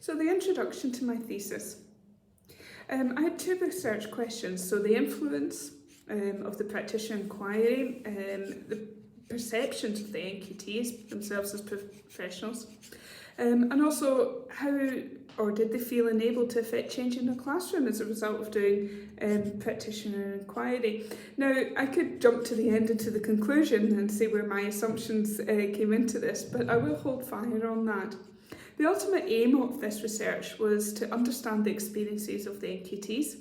So the introduction to my thesis. I had two research questions. So the influence of the practitioner inquiry, the perceptions of the NQTs themselves as professionals, and also how or did they feel enabled to affect change in the classroom as a result of doing practitioner inquiry. Now, I could jump to the end into the conclusion and see where my assumptions came into this, but I will hold fire on that. The ultimate aim of this research was to understand the experiences of the NQTs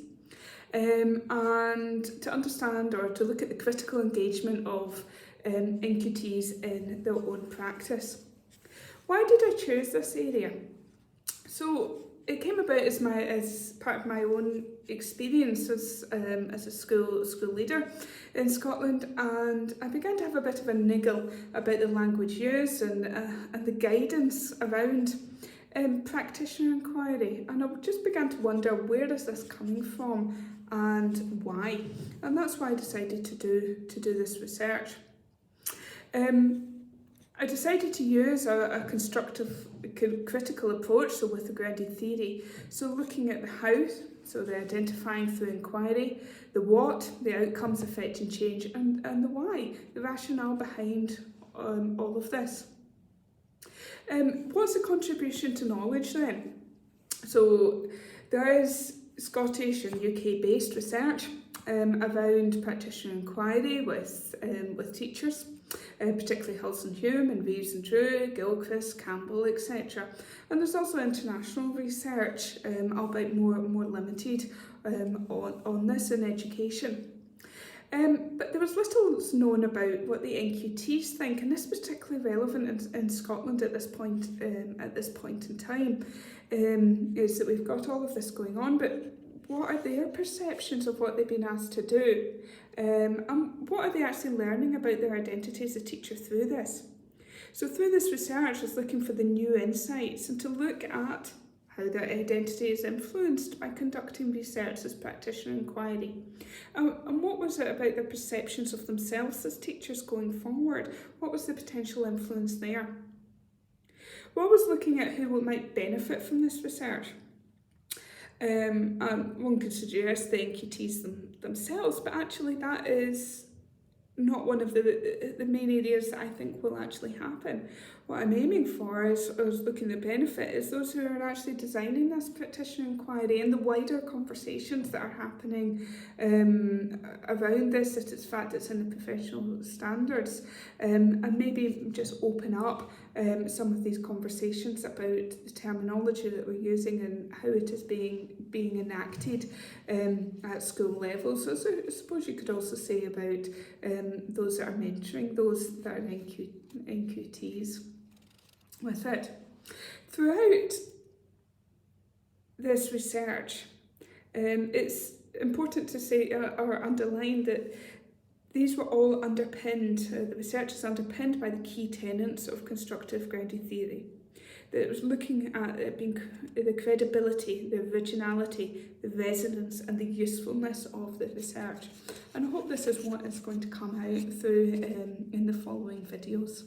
and to understand or to look at the critical engagement of NQTs in their own practice. Why did I choose this area? So it came about as part of my own experience as a school leader in Scotland, and I began to have a bit of a niggle about the language used and the guidance around practitioner inquiry, and I just began to wonder, where is this coming from and why? And that's why I decided to do this research. I decided to use a constructive critical approach, so with the grounded theory, so looking at the how, so the identifying through inquiry, the what, the outcomes affecting change, and the why, the rationale behind all of this. What's the contribution to knowledge then? So there is Scottish and UK based research around practitioner inquiry with teachers, particularly Hulse Hume and Reeves and Drew, Gilchrist, Campbell, etc. And there's also international research, albeit more limited, on this in education. But there was little known about what the NQTs think, and this is particularly relevant in Scotland at this point in time. Is that we've got all of this going on, but what are their perceptions of what they've been asked to do? And what are they actually learning about their identity as a teacher through this? So through this research, I was looking for the new insights and to look at how their identity is influenced by conducting research as practitioner inquiry. And what was it about their perceptions of themselves as teachers going forward? What was the potential influence there? Well, I was looking at who might benefit from this research. And one could suggest the NQTs themselves, but actually that is not one of the main areas that I think will actually happen. What I'm aiming for is looking at benefit is those who are actually designing this practitioner inquiry and the wider conversations that are happening around this, that in fact it's in the professional standards, and maybe just open up some of these conversations about the terminology that we're using and how it is being enacted at school level. So I suppose you could also say about those that are mentoring, those that are NQTs with it. Throughout this research, it's important to say or underline that these were all underpinned, the research is underpinned by the key tenets of constructive grounded theory. That it was looking at it being the credibility, the originality, the resonance and the usefulness of the research. And I hope this is what is going to come out through in the following videos.